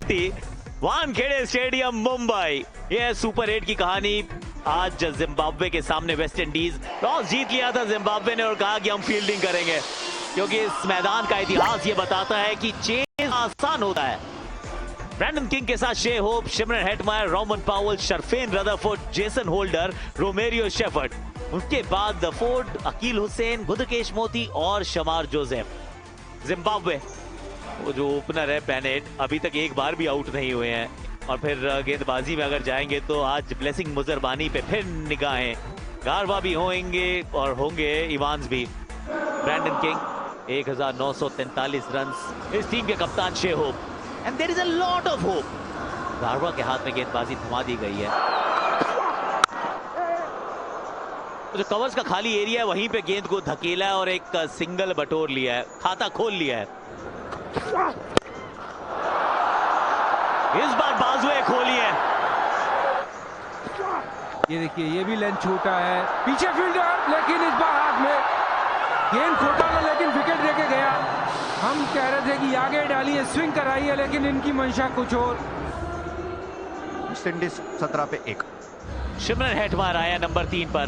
Wankhede stadium Mumbai. यह super 8 की कहानी। आज जिम्बाब्वे के सामने वेस्ट इंडीज टॉस जीत लिया था जिम्बाब्वे ने और कहा कि हम फील्डिंग करेंगे, क्योंकि इस मैदान का इतिहास ये बताता है कि चेज आसान होता है। ब्रैंडन किंग के साथ Shai Hope, Shimron Hetmyer, Rovman Powell, Sherfane Rutherford, Jason Holder, Romario Shepherd. उसके बाद दफोर्ड, अकील हुसैन, गुदकेश मोती और शमार जोसेफ। जिम्बाब्वे वो जो ओपनर है बेनेट, अभी तक एक बार भी आउट नहीं हुए हैं। और फिर गेंदबाजी में अगर जाएंगे तो आज ब्लेसिंग मुजरबानी पे फिर निगाहें। गारवा भी होंगे और होंगे इवांस भी। Brandon King 1943 runs. इस टीम के कप्तान Shai Hope, and there is a lot of hope. गारवा के हाथ में गेंदबाजी थमा दी गई है। जो कवर्स का खाली एरिया है वहीं पे गेंद को धकेला है और एक सिंगल बटोर लिया है, खाता खोल लिया है। इस बार बाजुएं खोली है। ये देखिए, ये भी लेंथ छोटा है, पीछे फील्डर, लेकिन इस बार हाथ में गेंद खोटा था लेकिन विकेट देके गया। हम कह रहे थे कि आगे डाली है, स्विंग कराई है, लेकिन इनकी मंशा कुछ और। वेस्ट इंडीज 17 पे 1। सिमरन हेटमायर आया नंबर 3 पर।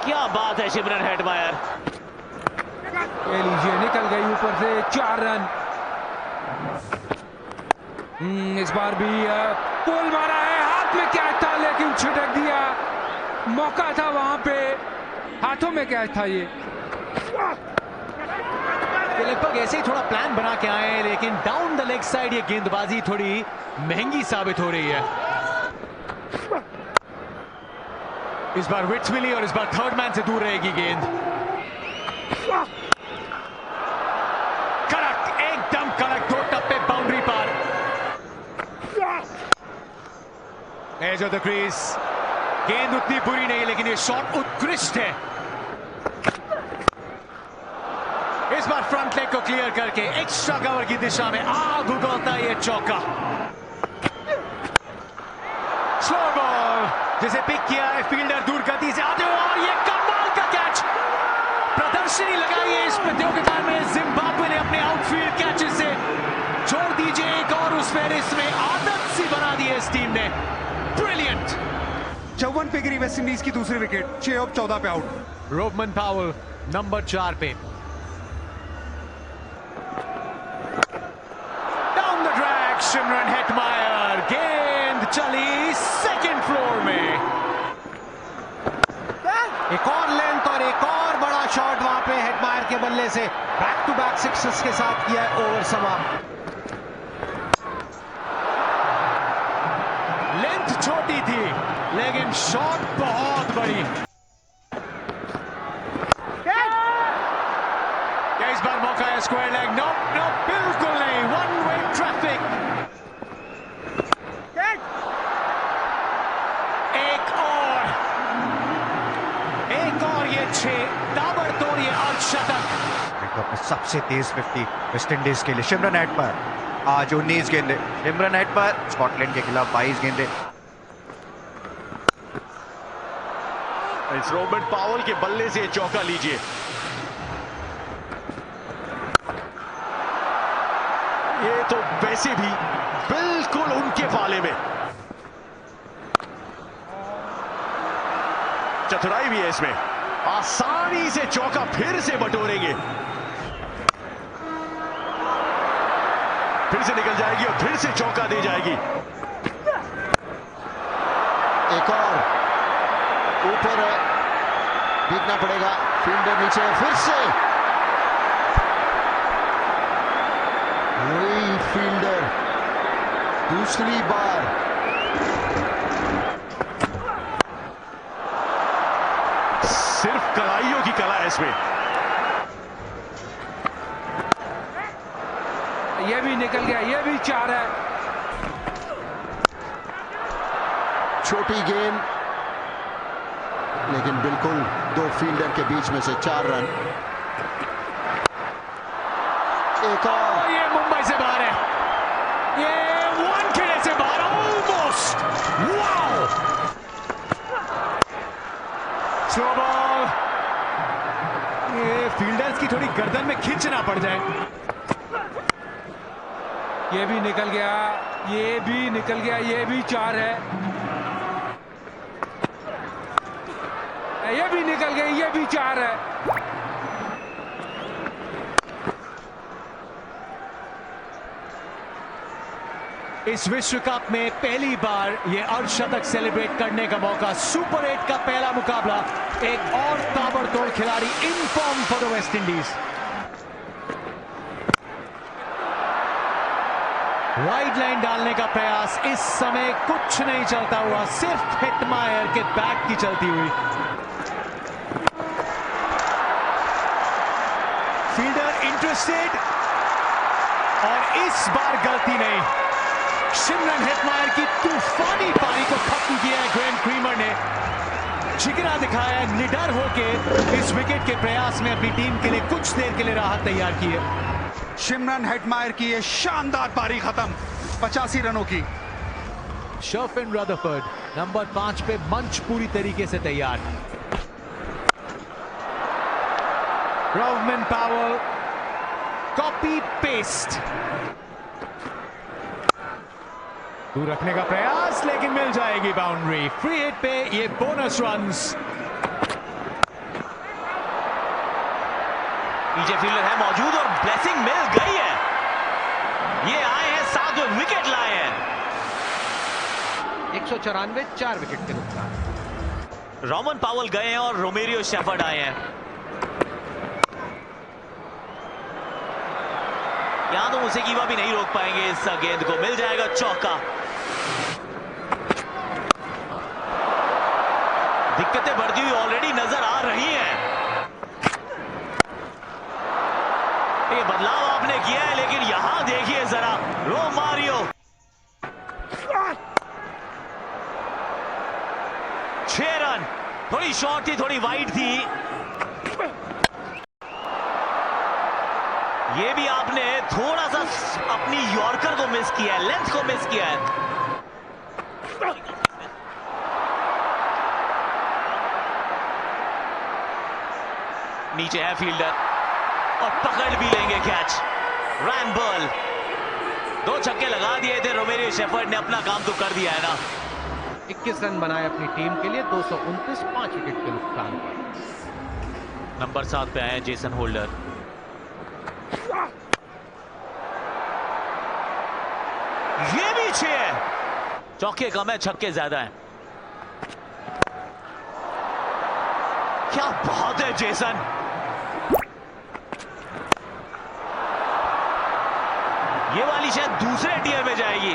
क्या बात है सिमरन हेटमायर। ये लीजिए, निकल गई ऊपर से 4 रन। इस बार भी पोल मारा है, हाथ में कैच था लेकिन छिटक दिया। मौका था वहां पे, हाथों में कैच था। ये लगभग ऐसे ही थोड़ा प्लान बना के आए हैं, लेकिन डाउन द लेग साइड ये गेंदबाजी थोड़ी महंगी साबित हो रही है। इस बार विट्स मिली और इस बार थर्ड मैन से दूर रहेगी गेंद। कड़क, एकदम कड़क, 2 टप्पे बाउंड्री पार। एज ऑफ द क्रीज, गेंद उतनी बुरी नहीं लेकिन ये शॉट उत्कृष्ट है। इस बार फ्रंट लेग को क्लियर करके एक्स्ट्रा कवर की दिशा में आग उगलता है ये चौका। स्लो बॉल जिसे पिक किया है फील्डर दूर गति से आते हुए, और ये कमाल का कैच। प्रदर्शनी लगाई है इस प्रतियोगिता में जिम्बाब्वे ने अपने आउटफील्ड कैचेस से। जोड़ दीजिए एक और उस फेरिस्त में, आदत सी बना दी है इस टीम ने। ब्रिलियंट। 54 पे गिरी वेस्ट इंडीज की दूसरी विकेट। शे होप 14 पे आउट। रोमन पावेल नंबर 4 पे। Down the track Simran Hetmyer, गेंद चली सेकंड फ्लोर में। एक और लेंथ और एक और बड़ा शॉट वहां पे हेटमायर के बल्ले से। बैक टू बैक सिक्सेस के साथ किया ओवर समाप्त। लेंथ छोटी थी लेकिन शॉट बहुत बड़ी। क्या इस बार मौका है स्क्वायर लेग? नो नो, बिल्कुल नहीं। One way traffic. एक और ये 6 ताबड़तोड़ ये अर्धशतक। सबसे तेज 50 वेस्ट इंडीज के लिए सिमरन हेटमायर। आज 19 गेंदे सिमरन हेटमायर, स्कॉटलैंड के खिलाफ 22 गेंदे। इस रोबर्ट पावेल के बल्ले से चौका लीजिए। ये तो वैसे भी बिल्कुल उनके पाले में। चतुराई भी है इसमें, आसानी से चौका फिर से बटोरेंगे। फिर से निकल जाएगी और फिर से चौका दी जाएगी। एक और ऊपर बीतना पड़ेगा, फील्डर नीचे, फिर से वही फील्डर दूसरी बार। सिर्फ कलाइयों की कला है इसमें। ये भी निकल गया, ये भी 4 है। छोटी गेंद लेकिन बिल्कुल 2 फील्डर के बीच में से 4 रन। एक और, ये मुंबई से बाहर है, ये वानखेड़े से बाहर, ऑलमोस्ट। वाओ, स्लो बॉल, ये फील्डर्स की थोड़ी गर्दन में खींच ना पड़ जाए। ये भी निकल गया, ये भी निकल गया, ये भी 4 है, ये भी निकल गया, ये भी 4 है। इस विश्व कप में पहली बार ये अर्धशतक सेलिब्रेट करने का मौका। सुपर 8 का पहला मुकाबला, एक और ताबड़तोड़ खिलाड़ी in form for the West Indies. Wide line डालने का प्रयास, इस समय कुछ नहीं चलता हुआ, सिर्फ हेटमायर के बैट की चलती हुई। फील्डर इंटरेस्टेड और इस बार गलती नहीं। शिमरन हेटमायर की तूफानी पारी को खत्म किया है ग्रेम क्रीमर ने। जिगरा दिखाया है, निडर होके इस विकेट के प्रयास में अपनी टीम के लिए कुछ देर के लिए राहत तैयार की है। शिमरन हेटमायर की ये शानदार पारी खत्म 85 रनों की। शर्फिन रदरफोर्ड नंबर 5 पे मंच पूरी तरीके से तैयार। रॉवमन पावेल कॉपी पेस्ट, दूर रखने का प्रयास लेकिन मिल जाएगी बाउंड्री। फ्री हिट पे ये बोनस रन्स। पीछे फील्डर है मौजूद और ब्लेसिंग मिल गई है। ये आए हैं, 7वें विकेट लाए हैं। 194, 4 विकेट के नुकसान। रॉमन पावेल गए हैं और रोमेरियो शेफर्ड आए हैं। यहां तो मुसेकीवा भी नहीं रोक पाएंगे इस गेंद को। मिल जाएगा चौका। दिक्कतें बढ़ती हुई ऑलरेडी नजर आ रही हैं। ये बदलाव आपने किया है, लेकिन यहां देखिए जरा, रोमारियो 6 रन। थोड़ी शॉर्ट थी, थोड़ी वाइड थी। ये भी आपने थोड़ा सा अपनी यॉर्कर को मिस किया है, लेंथ को मिस किया है। नीचे है फील्डर और पकड़ भी लेंगे कैच। रैम्बल 2 छक्के लगा दिए थे रोमेरियो शेफर्ड ने, अपना काम तो कर दिया है ना। 21 रन बनाए अपनी टीम के लिए, 229, 5 विकेट के नुकसान पर। नंबर 7 पे आए हैं जेसन होल्डर। ये भी 6 है। चौके कम है, छक्के ज्यादा हैं। क्या बात है जेसन। ये वाली शायद दूसरे टियर में जाएगी।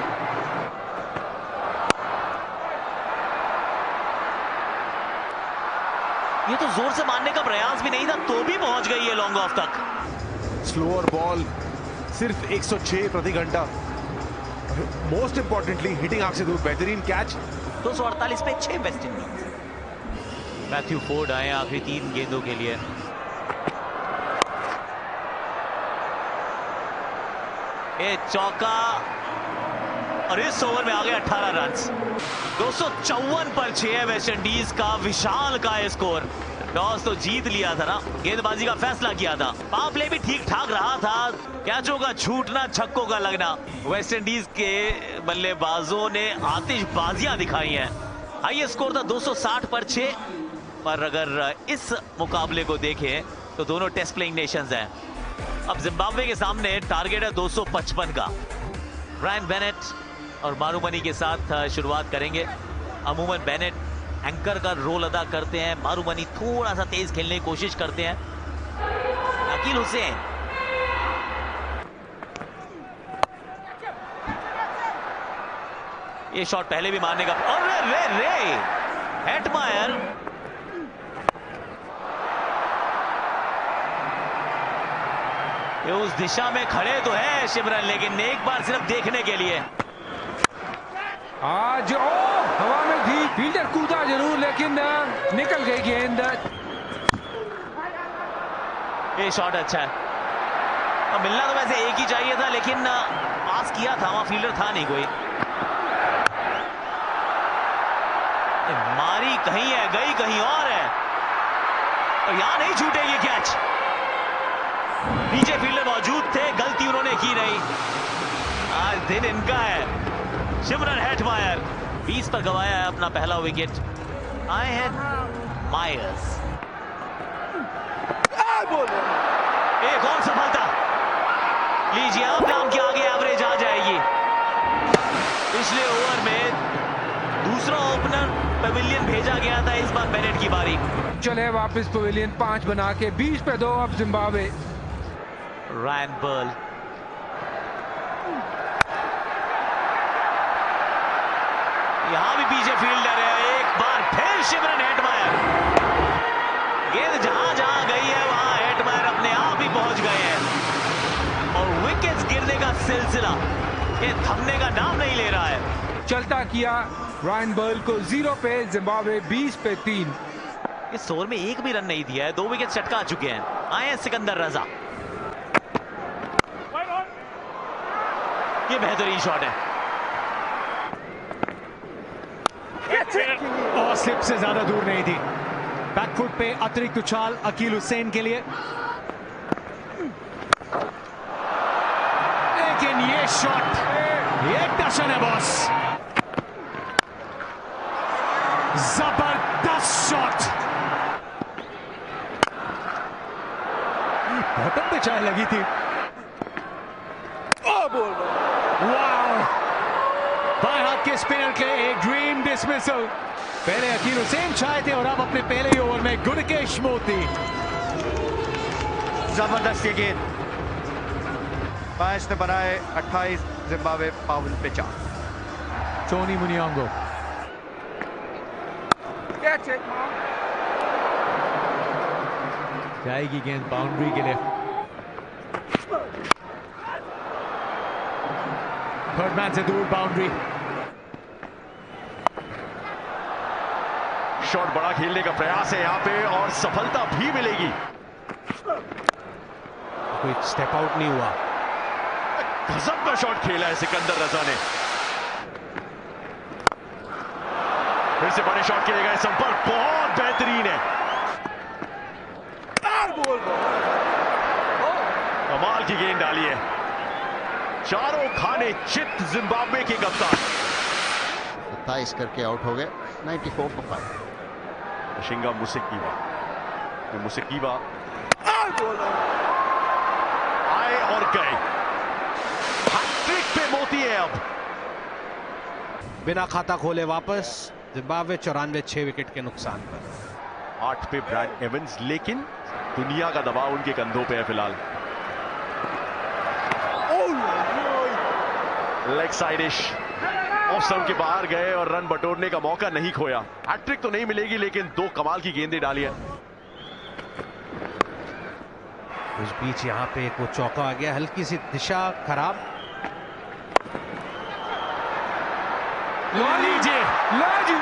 ये तो जोर से मारने का प्रयास भी नहीं था, तो भी पहुंच गई है लॉन्ग ऑफ तक। स्लोअर बॉल, सिर्फ 106 प्रति घंटा। मोस्ट इंपॉर्टेंटली हिटिंग आंख से दूर, बेहतरीन कैच। 248 पे 6 वेस्ट इंडीज। मैथ्यू फोर्ड आए आखिरी 3 गेंदों के लिए। ये चौका और इस ओवर में आ गए 18 रन। 254 पर 6 है वेस्ट इंडीज का। विशाल का स्कोर। टॉस तो जीत लिया था ना, गेंदबाजी का फैसला किया था। पावर प्ले भी ठीक ठाक रहा था, कैचों का छूटना, छक्कों का लगना। वेस्ट इंडीज के बल्लेबाजों ने आतिशबाजियां दिखाई हैं। हाईएस्ट स्कोर था 260 पर 6। पर अगर इस मुकाबले को देखें तो दोनों टेस्ट प्लेइंग नेशंस हैं। अब जिम्बाब्वे के सामने टारगेट है 255 का। ब्रायन बेनेट और मारूमनी के साथ शुरुआत करेंगे। अमूमन बेनेट एंकर का रोल अदा करते हैं, मारूमनी थोड़ा सा तेज खेलने की कोशिश करते हैं। अकील हुसैन ये शॉट पहले भी मारने का, और रे हेटमायर ये उस दिशा में खड़े तो है शिमरन, लेकिन एक बार सिर्फ देखने के लिए। आज हवा में थी, फील्डर कूदा जरूर लेकिन निकल गई गेंद। ये शॉट अच्छा है। अब मिलना तो वैसे एक ही चाहिए था, लेकिन पास किया था, वहां फील्डर था नहीं कोई। मारी कहीं है, गई कहीं और है, और यहां नहीं छूटेगी कैच। पीछे फील्डर मौजूद थे, गलती उन्होंने की नहीं। आज दिन इनका है। शिमरन हेटमायर 20 पर गवाया है अपना पहला विकेट। आए हैं मायर्स। एक और सफलता लीजिए, अब नाम के आगे एवरेज आ जाएगी। पिछले ओवर में दूसरा ओपनर पवेलियन भेजा गया था, इस बार बेनेट की बारी। चले वापस पवेलियन 5 बना के 20 पे 2 अब जिम्बाब्वे। रायन बर्ल यहां भी पीछे फील्डर है। एक बार फिर शिमरन हेटमायर। गेंद जहां जहां गई है वहां हेटमायर अपने आप ही पहुंच गए हैं और विकेट्स गिरने का सिलसिला ये थमने का नाम नहीं ले रहा है। चलता किया रायन बर्ल को 0 पे, जिम्बाब्वे 20 पे 3। इस ओवर में एक भी रन नहीं दिया है, 2 विकेट चटका चुके हैं। आए हैं सिकंदर रजा। ये बेहतरीन शॉट है और स्लिप से ज्यादा दूर नहीं थी। बैकफुट पे अतिरिक्त उछाल अकील हुसैन के लिए, लेकिन ये शॉट, ये टशन है बॉस। जबरदस्त शॉट। बॉटम पे चाय लगी थी। वाह, बाएं हाथ के स्पिनर के एक ड्रीम डिसमिसल। पहले अकील हुसैन चाहे थे और अब अपने पहले ही ओवर में गुरकेश मोती। जबरदस्त ये गेंद। मैच ने बनाए 28, जिम्बाब्वे 52 पे 4। टोनी मुनियांगो जाएगी गेंद बाउंड्री के लिए। थर्ड मैन से दूर बाउंड्री। शॉट बड़ा खेलने का प्रयास है यहाँ पे और सफलता भी मिलेगी। कोई स्टेप आउट नहीं हुआ। गजब का शॉट खेला है सिकंदर रजा ने। फिर से बड़े शॉट खेले गए, संपर्क बहुत बेहतरीन है। कमाल की गेंद डाली है। चारों खाने चित जिम्बाब्वे के कप्तान 27 करके आउट हो गए। 94 पर 5। शिंगा मुसेकीवा आए और गए। हैट्रिक पे मोती है। अब बिना खाता खोले वापस जिम्बाब्वे 94 6 विकेट के नुकसान पर। 8 पे ब्रैड एवंस, लेकिन दुनिया का दबाव उनके कंधों पे है फिलहाल। लेग साइडिश ऑफ स्टंप के बाहर गए और रन बटोरने का मौका नहीं खोया। हैट्रिक तो नहीं मिलेगी, लेकिन 2 कमाल की गेंदें डाली है। उस बीच यहाँ पे एक वो चौका आ गया, हल्की सी दिशा खराब। लीजिए लाजी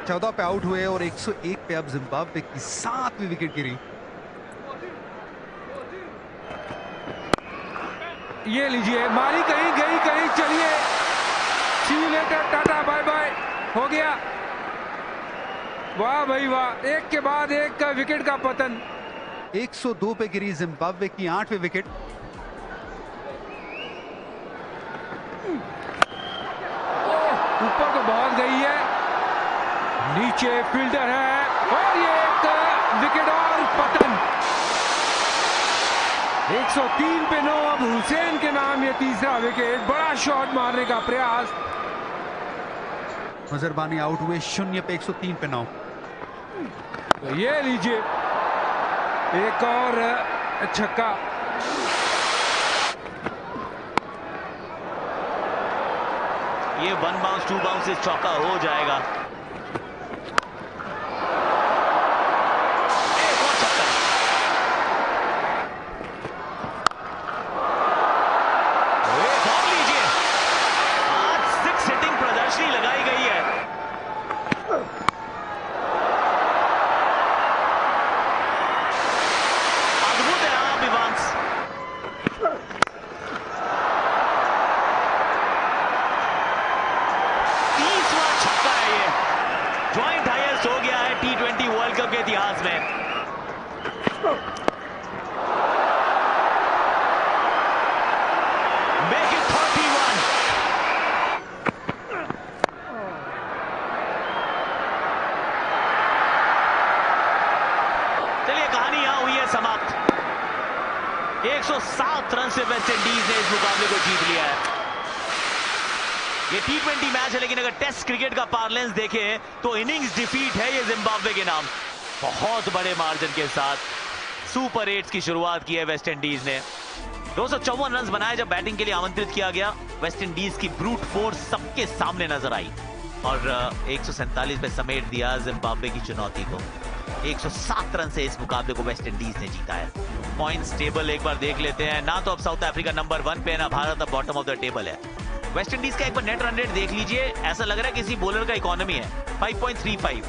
14 पे आउट हुए और 101 पे अब जिम्बाब्वे की 7वीं विकेट गिरी। ये लीजिए, मारी कहीं गई कहीं, चलिए see you later, tata bye bye, हो गया। वाह भाई वाह, एक के बाद एक का विकेट का पतन। 102 पे गिरी जिम्बाब्वे की 8वीं विकेट। ऊपर तो बहुत गई है, नीचे फील्डर है और ये एक विकेट और पतन। 103 पे 9, अब हुसैन के नाम ये तीसरा विकेट। बड़ा शॉट मारने का प्रयास। मजरबानी आउट हुए 0 पे 103 पे 9। तो ये लीजिए एक और छक्का। ये 1 बाउंस 2 बाउंस से चौका हो जाएगा। एक और छक्का। एक और लीजिए। आज 6 हिटिंग प्रदर्शनी लगाई गई है। अद्भुत है आप इवांस। तीसरा छक्का 107 रन से वेस्ट इंडीज ने इस मुकाबले को जीत लिया है। ये T20 मैच है, लेकिन अगर टेस्ट क्रिकेट का पार्लेंस देखें तो इनिंग्स डिफीट है ये जिम्बाब्वे के नाम। बहुत बड़े मार्जिन के साथ सुपर 8 की शुरुआत की है वेस्ट इंडीज ने। 254 रन बनाए जब बैटिंग के लिए आमंत्रित किया गया। वेस्ट इंडीज की ब्रूट फोर्स सबके सामने नजर आई और 147 पे समेट दिया जिम्बाब्वे की चुनौती को। 107 रन से इस मुकाबले को वेस्ट इंडीज ने जीता है। पॉइंट्स टेबल एक बार देख लेते हैं। ना तो अब साउथ अफ्रीका नंबर 1 पे, ना भारत अब बॉटम ऑफ द टेबल है। वेस्ट इंडीज का एक बार नेट रन रेट देख लीजिए, ऐसा लग रहा है किसी बॉलर का इकोनॉमी है, 5.35।